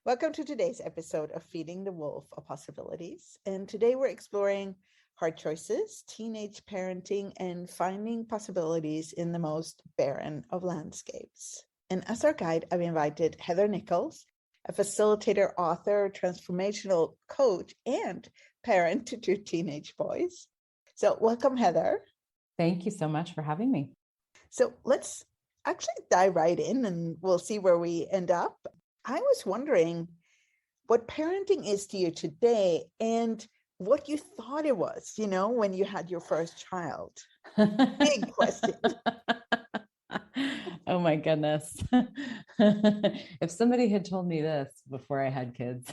Welcome to today's episode of Feeding the Wolf of Possibilities. And today we're exploring hard choices, teenage parenting, and finding possibilities in the most barren of landscapes. And as our guide, I've invited Heather Nichols, a facilitator, author, transformational coach, and parent to two teenage boys. So welcome, Heather. Thank you so much for having me. So let's actually dive right in and we'll see where we end up. I was wondering what parenting is to you today and what you thought it was, when you had your first child. Big question. Oh my goodness. If somebody had told me this before I had kids,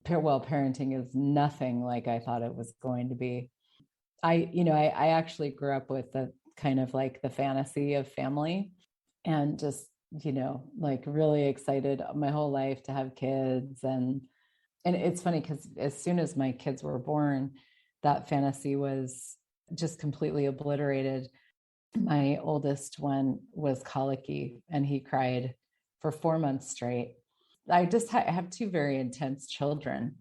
parenting is nothing like I thought it was going to be. I actually grew up with the kind of like the fantasy of family and just, like really excited my whole life to have kids. And it's funny because as soon as my kids were born, that fantasy was just completely obliterated. My oldest one was colicky and he cried for 4 months straight. I have two very intense children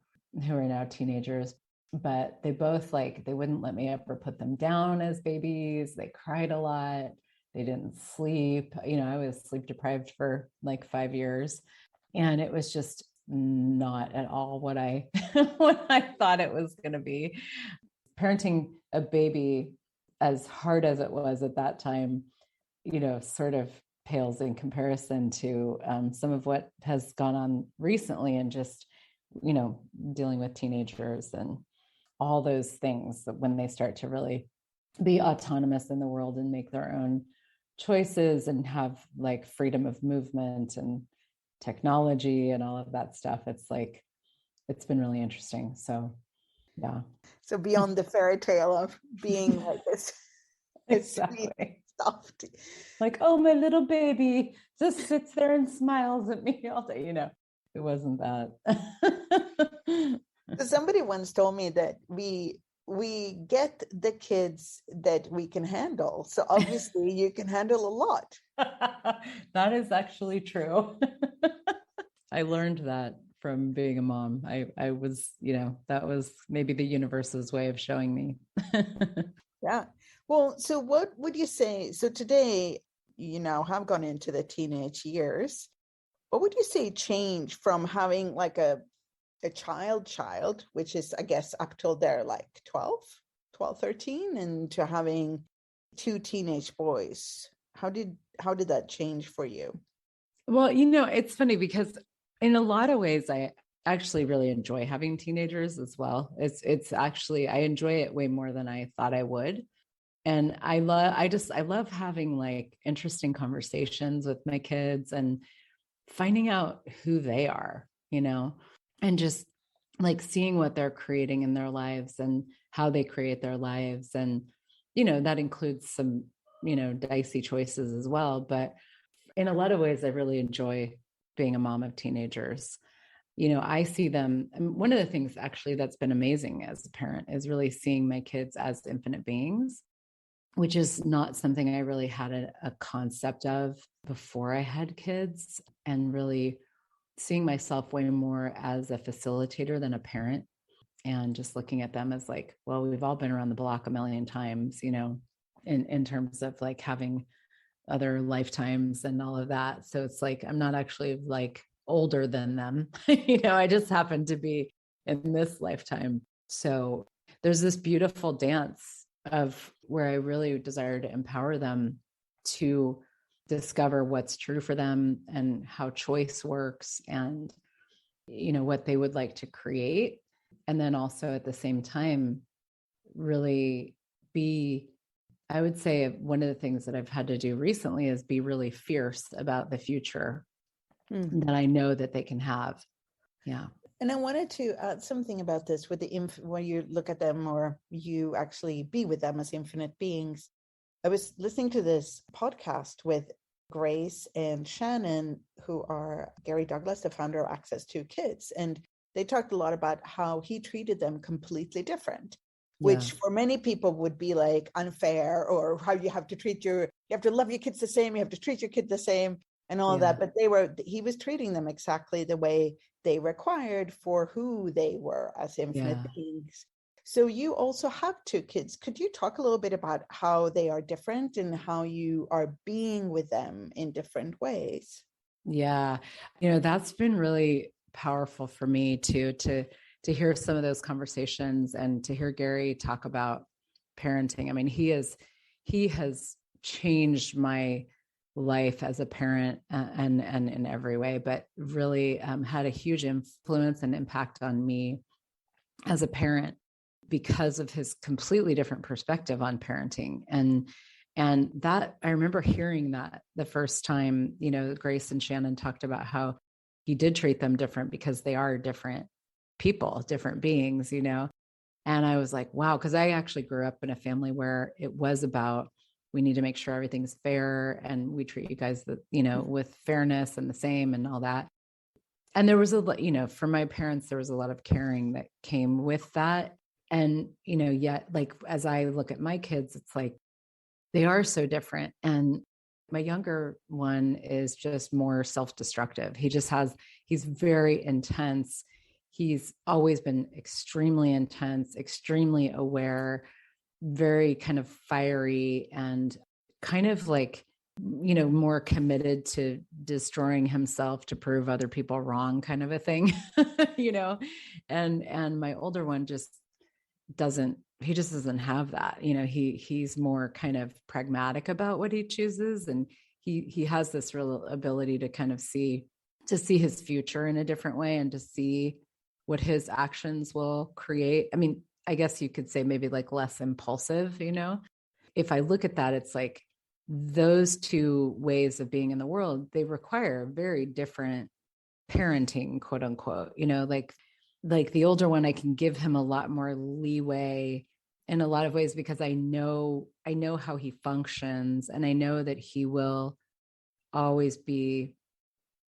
who are now teenagers, but they both they wouldn't let me ever put them down as babies. They cried a lot. They didn't sleep. I was sleep deprived for like 5 years, and it was just not at all what I what I thought it was going to be. Parenting a baby, as hard as it was at that time, sort of pales in comparison to some of what has gone on recently, and just dealing with teenagers and all those things that when they start to really be autonomous in the world and make their own choices and have like freedom of movement and technology and all of that stuff. It's been really interesting. So, yeah. So beyond the fairy tale of being like this, exactly. Sweet soft. Like, oh, my little baby just sits there and smiles at me all day. It wasn't that. So somebody once told me that we get the kids that we can handle. So obviously you can handle a lot. That is actually true. I learned that from being a mom. I was, that was maybe the universe's way of showing me. Yeah. Well, so what would you say? So today, have gone into the teenage years. What would you say changed from having like a child, which is, I guess, up till they're like 12, 13, and to having two teenage boys? How did that change for you? Well, it's funny because in a lot of ways, I actually really enjoy having teenagers as well. It's actually, I enjoy it way more than I thought I would. And I love having like interesting conversations with my kids and finding out who they are, and just like seeing what they're creating in their lives and how they create their lives. And, that includes some, dicey choices as well. But in a lot of ways, I really enjoy being a mom of teenagers. I see them. And one of the things actually that's been amazing as a parent is really seeing my kids as infinite beings, which is not something I really had a concept of before I had kids, and really seeing myself way more as a facilitator than a parent, and just looking at them as like, well, we've all been around the block a million times, in terms of like having other lifetimes and all of that. So it's like, I'm not actually like older than them, I just happen to be in this lifetime. So there's this beautiful dance of where I really desire to empower them to discover what's true for them and how choice works, and what they would like to create. And then also at the same time, really be, I would say one of the things that I've had to do recently is be really fierce about the future that I know that they can have. Yeah. And I wanted to add something about this with when you look at them, or you actually be with them as infinite beings. I was listening to this podcast with Grace and Shannon, who are Gary Douglas, the founder of Access to Kids. And they talked a lot about how he treated them completely different, which for many people would be like unfair, or how you have to love your kids the same. You have to treat your kid the same. and all of Yeah. that, but he was treating them exactly the way they required for who they were as infinite Yeah. beings. So you also have two kids. Could you talk a little bit about how they are different and how you are being with them in different ways? Yeah. That's been really powerful for me too, to hear some of those conversations and to hear Gary talk about parenting. I mean, he has changed my life as a parent, and in every way, but really had a huge influence and impact on me as a parent because of his completely different perspective on parenting. And that, I remember hearing that the first time, Grace and Shannon talked about how he did treat them different because they are different people, different beings. And I was like, wow, because I actually grew up in a family where it was about, we need to make sure everything's fair and we treat you guys with fairness and the same and all that. And there was for my parents, there was a lot of caring that came with that. And, yet, like, as I look at my kids, it's like, they are so different. And my younger one is just more self-destructive. He's very intense. He's always been extremely intense, extremely aware, very kind of fiery, and kind of like, more committed to destroying himself to prove other people wrong, kind of a thing, and my older one doesn't have that. He's more kind of pragmatic about what he chooses, and he has this real ability to kind of see his future in a different way and to see what his actions will create. I mean, I guess you could say maybe like less impulsive. If I look at that, it's like those two ways of being in the world, they require very different parenting, quote unquote. Like the older one, I can give him a lot more leeway in a lot of ways because I know how he functions, and I know that he will always be,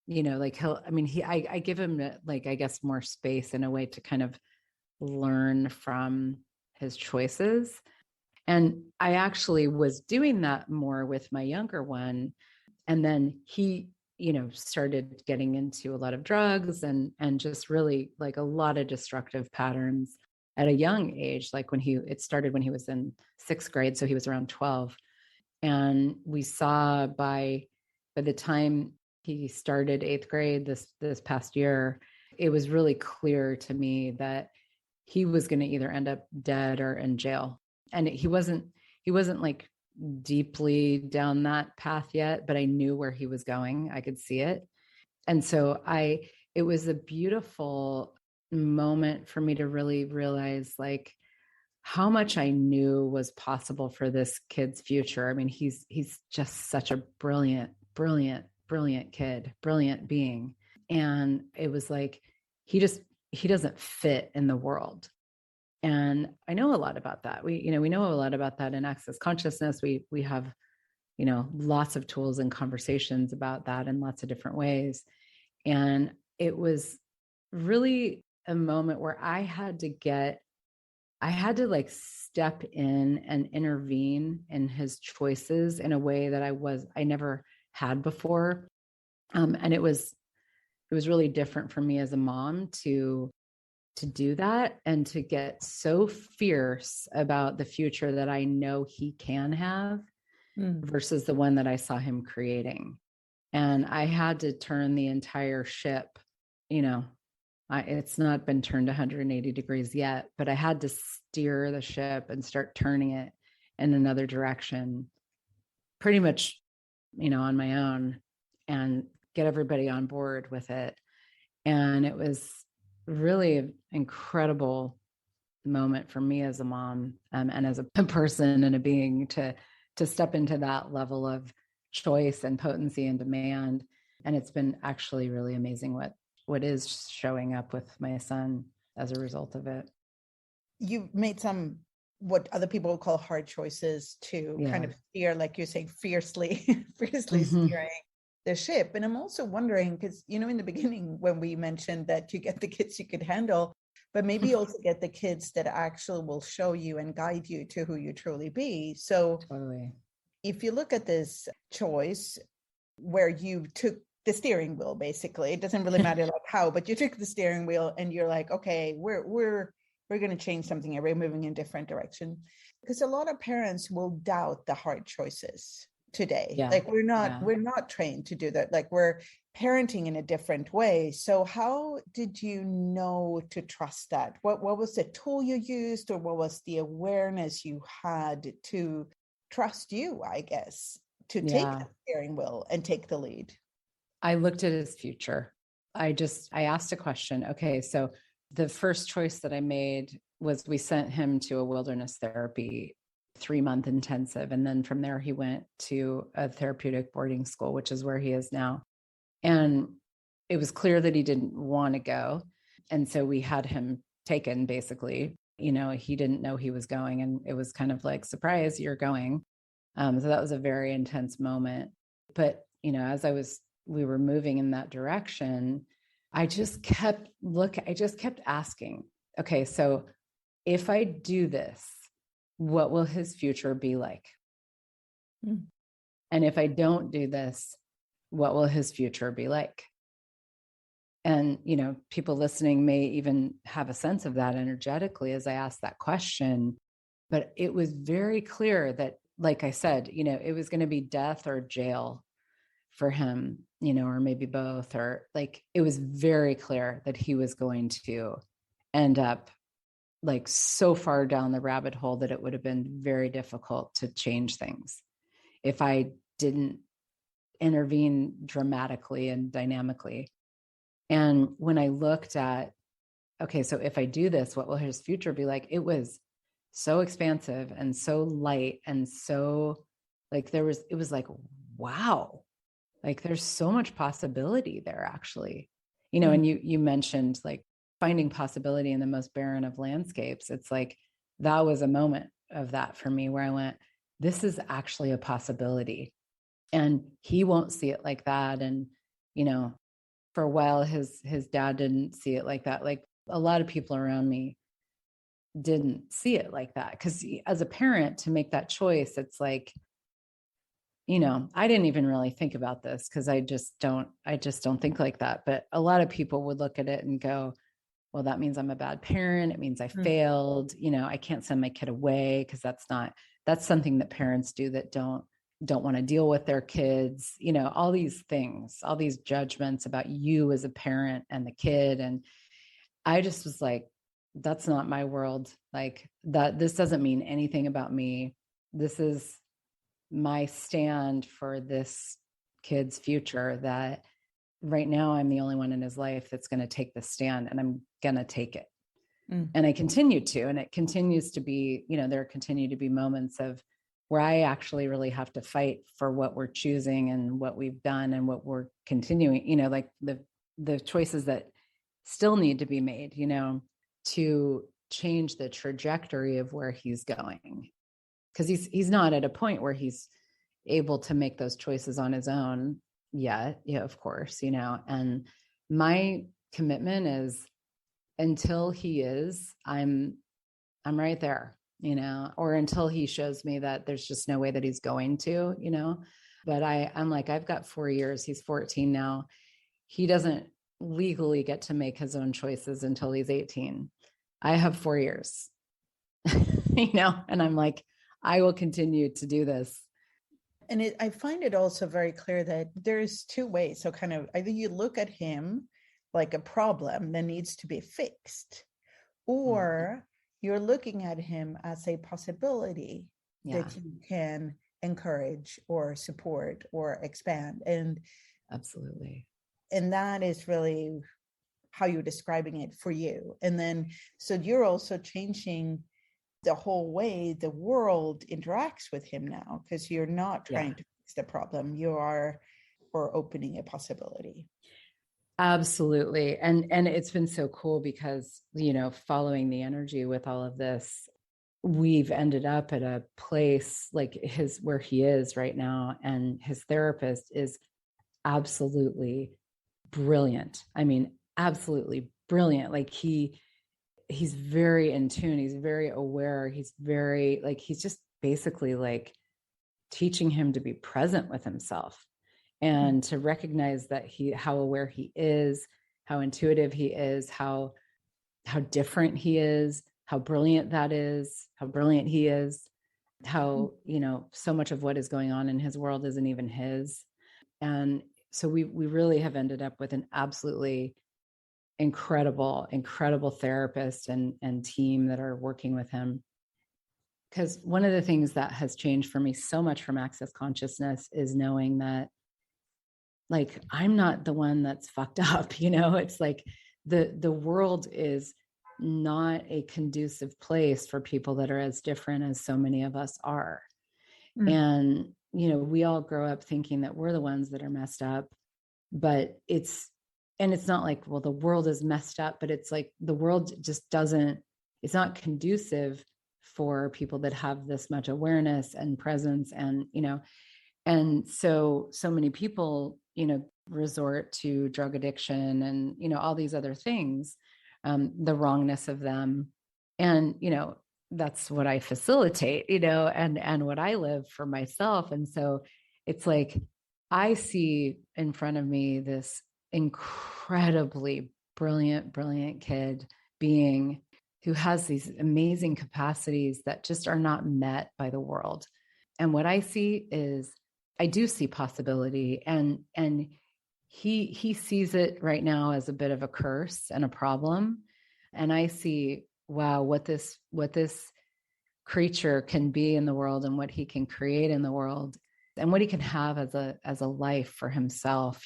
like I give him, like, I guess, more space in a way to kind of learn from his choices. And I actually was doing that more with my younger one. And then he, started getting into a lot of drugs and just really like a lot of destructive patterns at a young age. Like it started when he was in 6th grade. So he was around 12. And we saw by the time he started 8th grade this past year, it was really clear to me that he was going to either end up dead or in jail. And he wasn't like deeply down that path yet, but I knew where he was going. I could see it. And so it was a beautiful moment for me to really realize like how much I knew was possible for this kid's future. I mean, he's just such a brilliant kid, brilliant being. And it was like, he doesn't fit in the world. And I know a lot about that. We know a lot about that in Access Consciousness. We have, lots of tools and conversations about that in lots of different ways. And it was really a moment where I had to like step in and intervene in his choices in a way that I never had before. And it was really different for me as a mom to do that and to get so fierce about the future that I know he can have versus the one that I saw him creating. And I had to turn the entire ship, it's not been turned 180 degrees yet, but I had to steer the ship and start turning it in another direction pretty much, on my own, and get everybody on board with it. And it was really an incredible moment for me as a mom, and as a person and a being to step into that level of choice and potency and demand. And it's been actually really amazing what is showing up with my son as a result of it. You made some what other people would call hard choices to kind of steer, like you're saying, fiercely steering the ship. And I'm also wondering, because, in the beginning, when we mentioned that you get the kids you could handle, but maybe also get the kids that actually will show you and guide you to who you truly be. So totally. If you look at this choice, where you took the steering wheel, basically. It doesn't really matter like how, but you took the steering wheel and you're like, okay, we're going to change something here. We're moving in a different direction. Because a lot of parents will doubt the hard choices today. Yeah. Like we're not trained to do that. Like we're parenting in a different way. So how did you know to trust that? What was the tool you used, or what was the awareness you had to trust you, I guess, to take the steering wheel and take the lead? I looked at his future. I asked a question. Okay, so the first choice that I made was we sent him to a wilderness therapy 3-month intensive. And then from there, he went to a therapeutic boarding school, which is where he is now. And it was clear that he didn't want to go. And so we had him taken, basically. He didn't know he was going. And it was kind of like, surprise, you're going. So that was a very intense moment. But, as we were moving in that direction, I just kept asking, okay, so if I do this, what will his future be like? Mm. And if I don't do this, what will his future be like? And, people listening may even have a sense of that energetically as I asked that question. But it was very clear that, like I said, it was going to be death or jail for him, or maybe both, or like, it was very clear that he was going to end up like so far down the rabbit hole that it would have been very difficult to change things if I didn't intervene dramatically and dynamically. And when I looked at, okay, so if I do this, what will his future be like? It was so expansive and so light and so like it was like, wow, like there's so much possibility there actually, and you mentioned like finding possibility in the most barren of landscapes. It's like, that was a moment of that for me where I went, this is actually a possibility. And he won't see it like that. And, for a while, his dad didn't see it like that. Like a lot of people around me didn't see it like that. Because as a parent, to make that choice, it's like, I didn't even really think about this because I just don't think like that. But a lot of people would look at it and go, well, that means I'm a bad parent. It means I failed. I can't send my kid away because that's something that parents do that don't want to deal with their kids, all these things, all these judgments about you as a parent and the kid. And I just was like, that's not my world. Like that, this doesn't mean anything about me. This is my stand for this kid's future, that right now I'm the only one in his life that's going to take the stand, and I'm going to take it. And I continue to, and it continues to be, there continue to be moments of where I actually really have to fight for what we're choosing and what we've done and what we're continuing, like the choices that still need to be made, to change the trajectory of where he's going. Because he's not at a point where he's able to make those choices on his own yet. Yeah, of course, and my commitment is, until he is, I'm right there, or until he shows me that there's just no way that he's going to, but I'm like, I've got 4 years. He's 14 now. He doesn't legally get to make his own choices until he's 18. I have 4 years, and I'm like, I will continue to do this. And I find it also very clear that there's two ways. So kind of either you look at him like a problem that needs to be fixed, or you're looking at him as a possibility that you can encourage or support or expand. And absolutely. And that is really how you're describing it for you. And then, so you're also changing the whole way the world interacts with him now, because you're not trying to fix the problem. You are, or opening a possibility. Absolutely. And it's been so cool because, following the energy with all of this, we've ended up at a place like where he is right now. And his therapist is absolutely brilliant. I mean, absolutely brilliant. Like he's very in tune. He's very aware. He's very he's just basically like teaching him to be present with himself. and to recognize that how aware he is, how intuitive he is, how different he is, how brilliant that is, how brilliant he is, how, so much of what is going on in his world isn't even his. And so we really have ended up with an absolutely incredible therapist and team that are working with him. Because one of the things that has changed for me so much from Access Consciousness is knowing that, like, I'm not the one that's fucked up, it's like the world is not a conducive place for people that are as different as so many of us are. And, we all grow up thinking that we're the ones that are messed up, but it's not like, well, the world is messed up, but it's like the world just it's not conducive for people that have this much awareness and presence. And so many people, resort to drug addiction and, all these other things, the wrongness of them. And, that's what I facilitate, and what I live for myself. And so it's like, I see in front of me this incredibly brilliant kid being who has these amazing capacities that just are not met by the world. And what I see is, I do see possibility, and he sees it right now as a bit of a curse and a problem. And I see, wow, what this creature can be in the world, and what he can create in the world, and what he can have as a life for himself.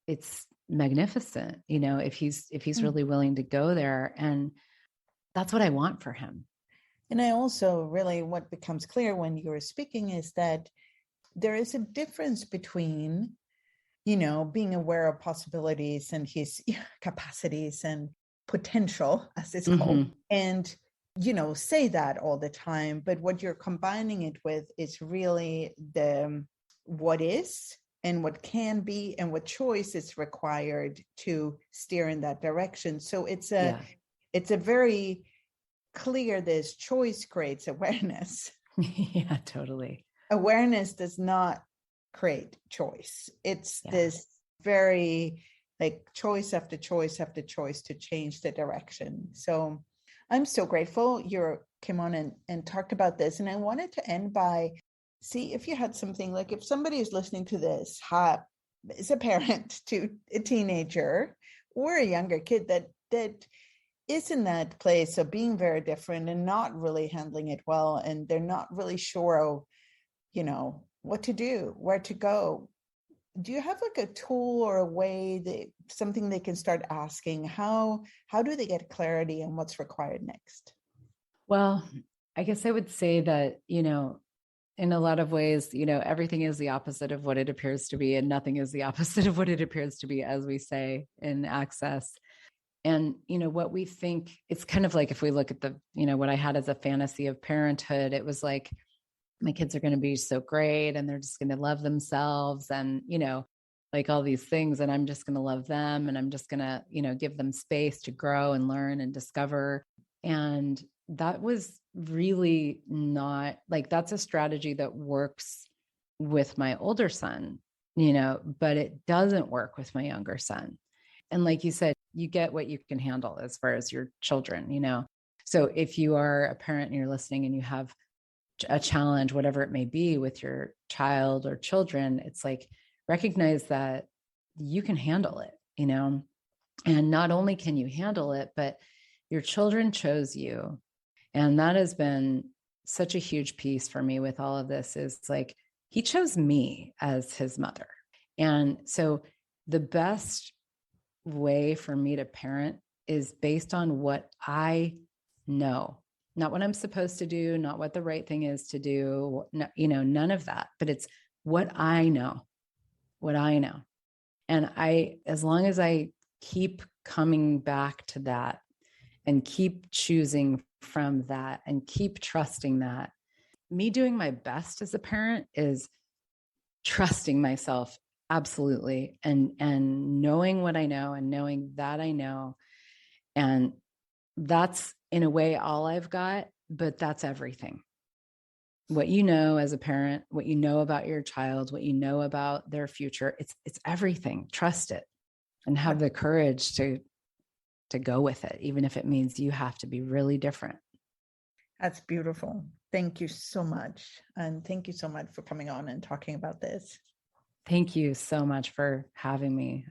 It's magnificent, if he's really willing to go there. And that's what I want for him. And I also really, what becomes clear when you were speaking is that there is a difference between, being aware of possibilities and his capacities and potential, as it's called, and, say that all the time. But what you're combining it with is really the what is and what can be and what choice is required to steer in that direction. So it's a very clear, this choice creates awareness. Yeah, totally. Awareness does not create choice. It's this very like choice after choice after choice to change the direction. So I'm so grateful you came on and talked about this. And I wanted to end by, see if you had something, like if somebody is listening to this, is a parent to a teenager or a younger kid that is in that place of being very different and not really handling it well, and they're not really sure of, what to do, where to go. Do you have like a tool or a way, something they can start asking? How do they get clarity on what's required next? Well, I guess I would say that, in a lot of ways, everything is the opposite of what it appears to be, and nothing is the opposite of what it appears to be, as we say in Access. And, what we think, it's kind of like, if we look at the, what I had as a fantasy of parenthood, it was like, my kids are going to be so great and they're just going to love themselves and, like all these things. And I'm just going to love them. And I'm just going to, give them space to grow and learn and discover. And that was really not like, that's a strategy that works with my older son, but it doesn't work with my younger son. And like you said, you get what you can handle as far as your children, So if you are a parent and you're listening and you have a challenge, whatever it may be, with your child or children, it's like, recognize that you can handle it, and not only can you handle it, but your children chose you. And that has been such a huge piece for me with all of this, is like, he chose me as his mother. And so the best way for me to parent is based on what I know, not what I'm supposed to do, not what the right thing is to do, none of that, but it's what I know. And as long as I keep coming back to that and keep choosing from that and keep trusting that, me doing my best as a parent is trusting myself absolutely, and knowing what I know and knowing that I know. And that's in a way all I've got, but that's everything. what you know as a parent, what you know about your child, what you know about their future. It's everything. Trust it and have the courage to go with it, even if it means you have to be really different. That's beautiful. Thank you so much. And thank you so much for coming on and talking about this. Thank you so much for having me.